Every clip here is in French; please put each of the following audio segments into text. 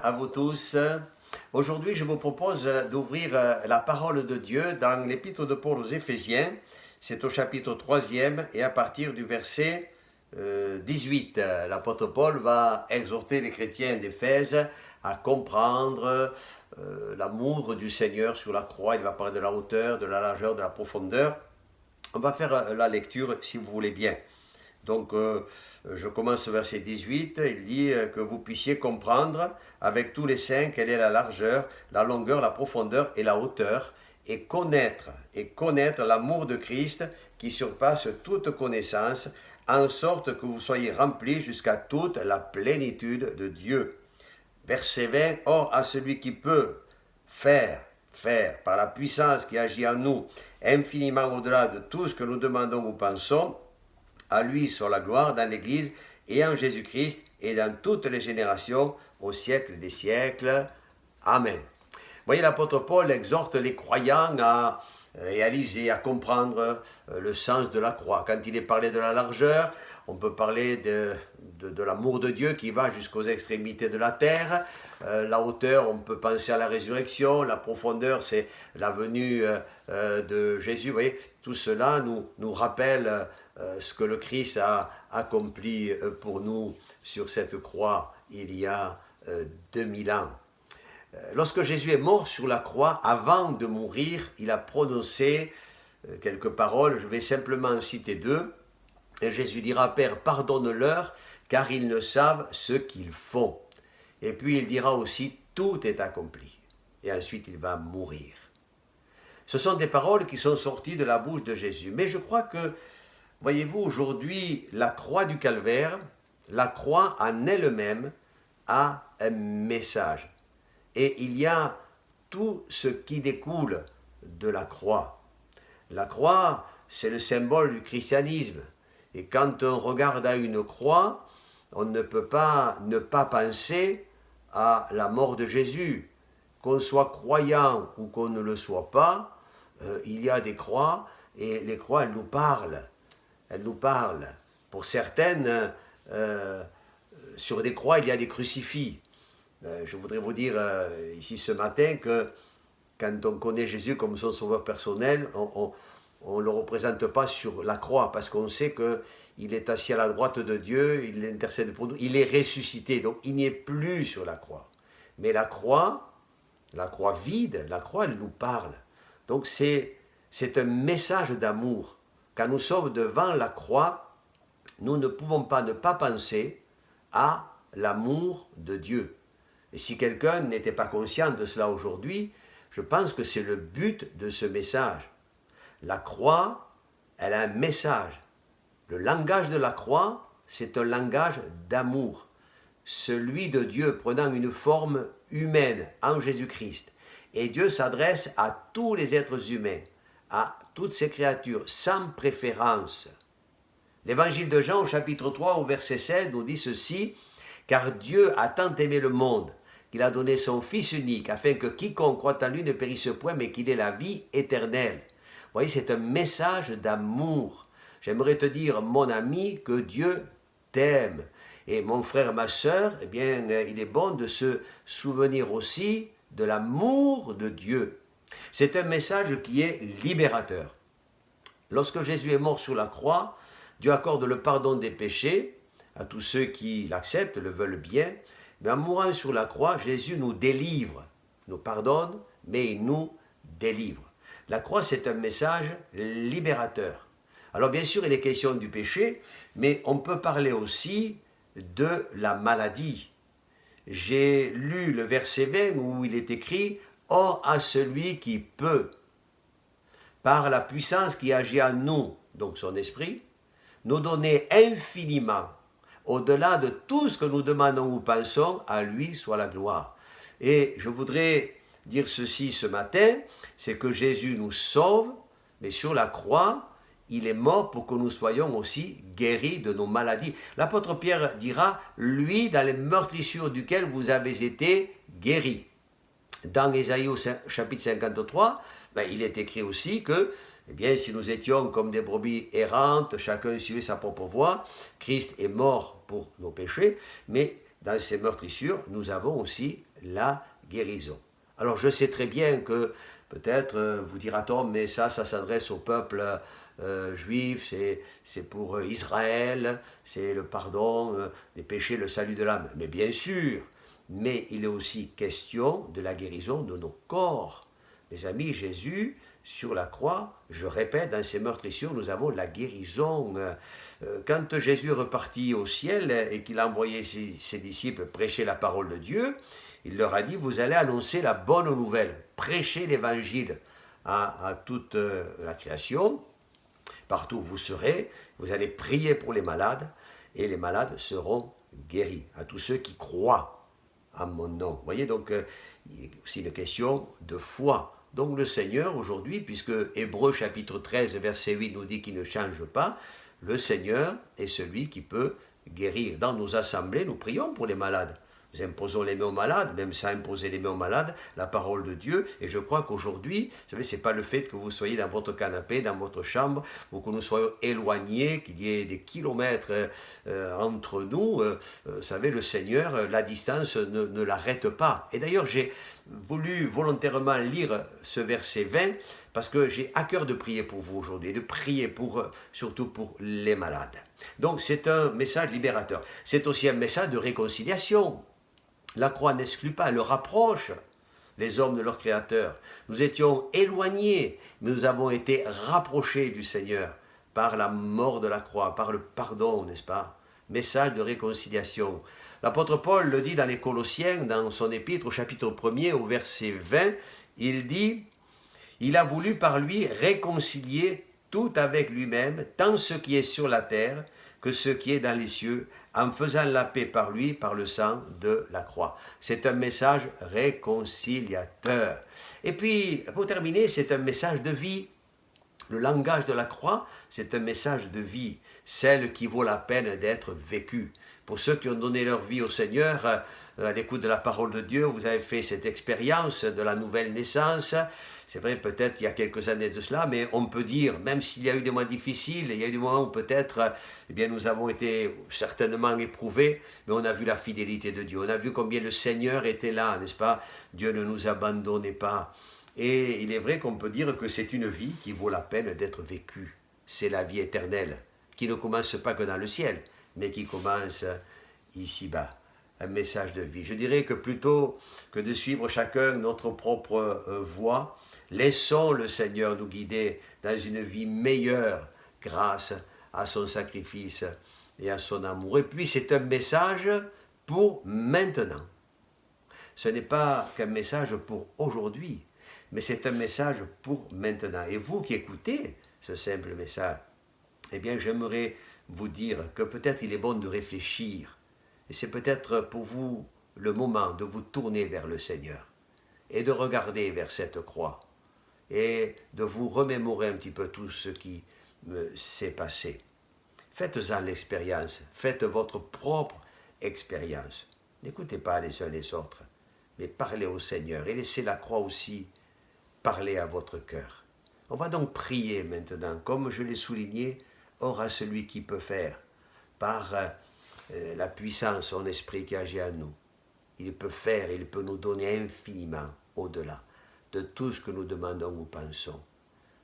à vous tous. Aujourd'hui, je vous propose d'ouvrir la parole de Dieu dans l'épître de Paul aux Éphésiens. C'est au chapitre 3e et à partir du verset 18. L'apôtre Paul va exhorter les chrétiens d'Éphèse à comprendre l'amour du Seigneur sur la croix. Il va parler de la hauteur, de la largeur, de la profondeur. On va faire la lecture si vous voulez bien. Donc, je commence au verset 18, il dit que vous puissiez comprendre avec tous les saints quelle est la largeur, la longueur, la profondeur et la hauteur, et connaître l'amour de Christ qui surpasse toute connaissance, en sorte que vous soyez remplis jusqu'à toute la plénitude de Dieu. Verset 20, or à celui qui peut faire, par la puissance qui agit en nous, infiniment au-delà de tout ce que nous demandons ou pensons, à lui soit la gloire dans l'Église et en Jésus-Christ et dans toutes les générations, au siècle des siècles. Amen. Vous voyez, l'apôtre Paul exhorte les croyants à réaliser, à comprendre le sens de la croix. Quand il est parlé de la largeur, on peut parler de l'amour de Dieu qui va jusqu'aux extrémités de la terre. La hauteur, on peut penser à la résurrection. La profondeur, c'est la venue de Jésus. Vous voyez, tout cela nous rappelle ce que le Christ a accompli pour nous sur cette croix il y a 2000 ans. Lorsque Jésus est mort sur la croix, avant de mourir, il a prononcé quelques paroles. Je vais simplement en citer deux. Et Jésus dira, Père, pardonne-leur, car ils ne savent ce qu'ils font. Et puis il dira aussi, tout est accompli. Et ensuite il va mourir. Ce sont des paroles qui sont sorties de la bouche de Jésus. Mais je crois que, voyez-vous, aujourd'hui, la croix du calvaire, la croix en elle-même a un message. Et il y a tout ce qui découle de la croix. La croix, c'est le symbole du christianisme. Et quand on regarde à une croix, on ne peut pas ne pas penser à la mort de Jésus. Qu'on soit croyant ou qu'on ne le soit pas, il y a des croix, et les croix, elles nous parlent. Elles nous parlent. Pour certaines, sur des croix, il y a des crucifix. Je voudrais vous dire ici ce matin que quand on connaît Jésus comme son sauveur personnel, on ne le représente pas sur la croix parce qu'on sait qu'il est assis à la droite de Dieu, il intercède pour nous, il est ressuscité, donc il n'y est plus sur la croix. Mais la croix vide, la croix, elle nous parle. Donc c'est un message d'amour. Quand nous sommes devant la croix, nous ne pouvons pas ne pas penser à l'amour de Dieu. Et si quelqu'un n'était pas conscient de cela aujourd'hui, je pense que c'est le but de ce message. La croix, elle a un message. Le langage de la croix, c'est un langage d'amour. Celui de Dieu prenant une forme humaine en Jésus-Christ. Et Dieu s'adresse à tous les êtres humains, à toutes ces créatures, sans préférence. L'évangile de Jean au chapitre 3 au verset 7 nous dit ceci, « Car Dieu a tant aimé le monde, qu'il a donné son Fils unique, afin que quiconque croit en lui ne périsse point, mais qu'il ait la vie éternelle. » Vous voyez, c'est un message d'amour. J'aimerais te dire, mon ami, que Dieu t'aime. Et mon frère, ma sœur, eh bien, il est bon de se souvenir aussi de l'amour de Dieu. C'est un message qui est libérateur. Lorsque Jésus est mort sur la croix, Dieu accorde le pardon des péchés à tous ceux qui l'acceptent, le veulent bien. Mais en mourant sur la croix, Jésus nous délivre, nous pardonne, mais il nous délivre. La croix, c'est un message libérateur. Alors bien sûr, il est question du péché, mais on peut parler aussi de la maladie. J'ai lu le verset 20 où il est écrit « Or à celui qui peut, par la puissance qui agit en nous, donc son esprit, nous donner infiniment, au-delà de tout ce que nous demandons ou pensons, à lui soit la gloire. » Et je voudrais dire ceci ce matin, c'est que Jésus nous sauve, mais sur la croix, il est mort pour que nous soyons aussi guéris de nos maladies. L'apôtre Pierre dira, lui, dans les meurtrissures duquel vous avez été guéris. Dans Ésaïe chapitre 53, il est écrit aussi que, eh bien, si nous étions comme des brebis errantes, chacun suivait sa propre voie, Christ est mort pour nos péchés, mais dans ces meurtrissures, nous avons aussi la guérison. Alors je sais très bien que peut-être vous dira-t-on, mais ça s'adresse au peuple juif, c'est pour Israël, c'est le pardon des péchés, le salut de l'âme. Mais bien sûr, mais il est aussi question de la guérison de nos corps. Mes amis, Jésus, sur la croix, je répète, dans ces meurtrissures, nous avons la guérison. Quand Jésus est reparti au ciel et qu'il a envoyé ses disciples prêcher la parole de Dieu, il leur a dit, vous allez annoncer la bonne nouvelle, prêcher l'évangile à toute la création, partout où vous serez, vous allez prier pour les malades, et les malades seront guéris, à tous ceux qui croient à mon nom. Vous voyez, donc, il y a aussi une question de foi. Donc le Seigneur, aujourd'hui, puisque Hébreux chapitre 13, verset 8 nous dit qu'il ne change pas, le Seigneur est celui qui peut guérir. Dans nos assemblées, nous prions pour les malades. Nous imposons les mains aux malades, même sans imposer les mains aux malades, la parole de Dieu. Et je crois qu'aujourd'hui, vous savez, ce n'est pas le fait que vous soyez dans votre canapé, dans votre chambre, ou que nous soyons éloignés, qu'il y ait des kilomètres entre nous. Vous savez, le Seigneur, la distance ne l'arrête pas. Et d'ailleurs, j'ai voulu volontairement lire ce verset 20, parce que j'ai à cœur de prier pour vous aujourd'hui, de prier surtout pour les malades. Donc c'est un message libérateur. C'est aussi un message de réconciliation. La croix n'exclut pas, elle rapproche les hommes de leur Créateur. Nous étions éloignés, mais nous avons été rapprochés du Seigneur par la mort de la croix, par le pardon, n'est-ce pas? Message de réconciliation. L'apôtre Paul le dit dans les Colossiens, dans son épître au chapitre 1er, au verset 20, il dit « Il a voulu par lui réconcilier tout avec lui-même, tant ce qui est sur la terre que ce qui est dans les cieux, en faisant la paix par lui, par le sang de la croix. » C'est un message réconciliateur. Et puis, pour terminer, c'est un message de vie. Le langage de la croix, c'est un message de vie, celle qui vaut la peine d'être vécue. Pour ceux qui ont donné leur vie au Seigneur, à l'écoute de la parole de Dieu, vous avez fait cette expérience de la nouvelle naissance. C'est vrai, peut-être il y a quelques années de cela, mais on peut dire, même s'il y a eu des mois difficiles, il y a eu des moments où peut-être eh bien, nous avons été certainement éprouvés, mais on a vu la fidélité de Dieu. On a vu combien le Seigneur était là, n'est-ce pas? Dieu ne nous abandonnait pas. Et il est vrai qu'on peut dire que c'est une vie qui vaut la peine d'être vécue. C'est la vie éternelle, qui ne commence pas que dans le ciel, mais qui commence ici-bas. Un message de vie. Je dirais que plutôt que de suivre chacun notre propre voie, laissons le Seigneur nous guider dans une vie meilleure grâce à son sacrifice et à son amour. Et puis c'est un message pour maintenant. Ce n'est pas qu'un message pour aujourd'hui, mais c'est un message pour maintenant. Et vous qui écoutez ce simple message, eh bien j'aimerais vous dire que peut-être il est bon de réfléchir. Et c'est peut-être pour vous le moment de vous tourner vers le Seigneur et de regarder vers cette croix et de vous remémorer un petit peu tout ce qui s'est passé. Faites-en l'expérience, faites votre propre expérience. N'écoutez pas les uns les autres, mais parlez au Seigneur et laissez la croix aussi parler à votre cœur. On va donc prier maintenant, comme je l'ai souligné, or à celui qui peut faire, par la puissance, son esprit qui agit en nous. Il peut faire, il peut nous donner infiniment au-delà de tout ce que nous demandons ou pensons.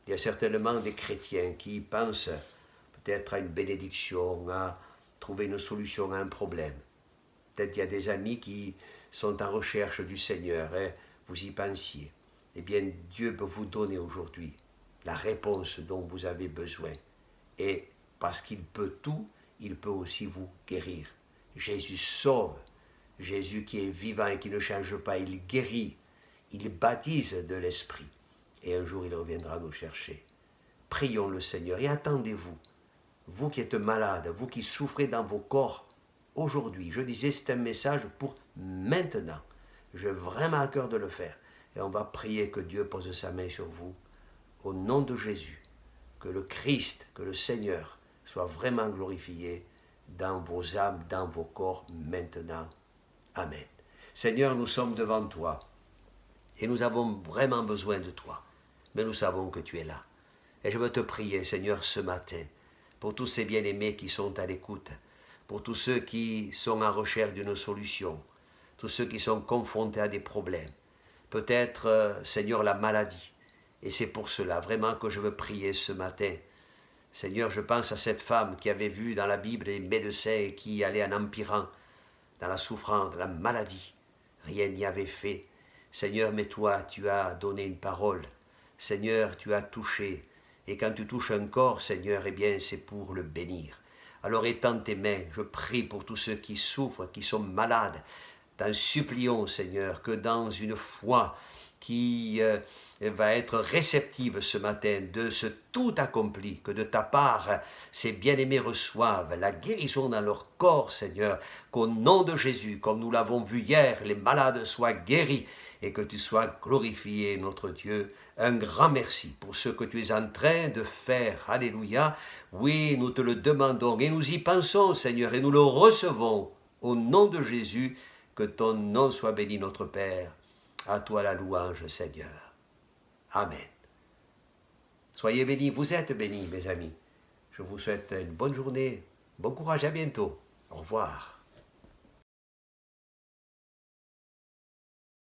Il y a certainement des chrétiens qui pensent peut-être à une bénédiction, à trouver une solution à un problème. Peut-être qu'il y a des amis qui sont en recherche du Seigneur, et vous y pensiez. Eh bien, Dieu peut vous donner aujourd'hui la réponse dont vous avez besoin. Et parce qu'il peut tout, il peut aussi vous guérir. Jésus sauve. Jésus qui est vivant et qui ne change pas, il guérit. Il baptise de l'Esprit. Et un jour, il reviendra nous chercher. Prions le Seigneur et attendez-vous. Vous qui êtes malade, vous qui souffrez dans vos corps, aujourd'hui, je disais, c'est un message pour maintenant. J'ai vraiment à cœur de le faire. Et on va prier que Dieu pose sa main sur vous. Au nom de Jésus, que le Christ, que le Seigneur soit vraiment glorifié dans vos âmes, dans vos corps, maintenant. Amen. Seigneur, nous sommes devant toi et nous avons vraiment besoin de toi, mais nous savons que tu es là. Et je veux te prier, Seigneur, ce matin, pour tous ces bien-aimés qui sont à l'écoute, pour tous ceux qui sont en recherche d'une solution, tous ceux qui sont confrontés à des problèmes. Peut-être, Seigneur, la maladie. Et c'est pour cela vraiment que je veux prier ce matin. Seigneur, je pense à cette femme qui avait vu dans la Bible les médecins et qui allait en empirant dans la souffrance, dans la maladie. Rien n'y avait fait. Seigneur, mais toi, tu as donné une parole. Seigneur, tu as touché. Et quand tu touches un corps, Seigneur, eh bien, c'est pour le bénir. Alors étends tes mains, je prie pour tous ceux qui souffrent, qui sont malades. T'en supplions, Seigneur, que dans une foi qui va être réceptive ce matin de ce tout accompli, que de ta part, ces bien-aimés reçoivent la guérison dans leur corps, Seigneur, qu'au nom de Jésus, comme nous l'avons vu hier, les malades soient guéris et que tu sois glorifié, notre Dieu. Un grand merci pour ce que tu es en train de faire. Alléluia. Oui, nous te le demandons et nous y pensons, Seigneur, et nous le recevons. Au nom de Jésus, que ton nom soit béni, notre Père. À toi la louange, Seigneur. Amen. Soyez bénis, vous êtes bénis, mes amis. Je vous souhaite une bonne journée, bon courage, à bientôt. Au revoir.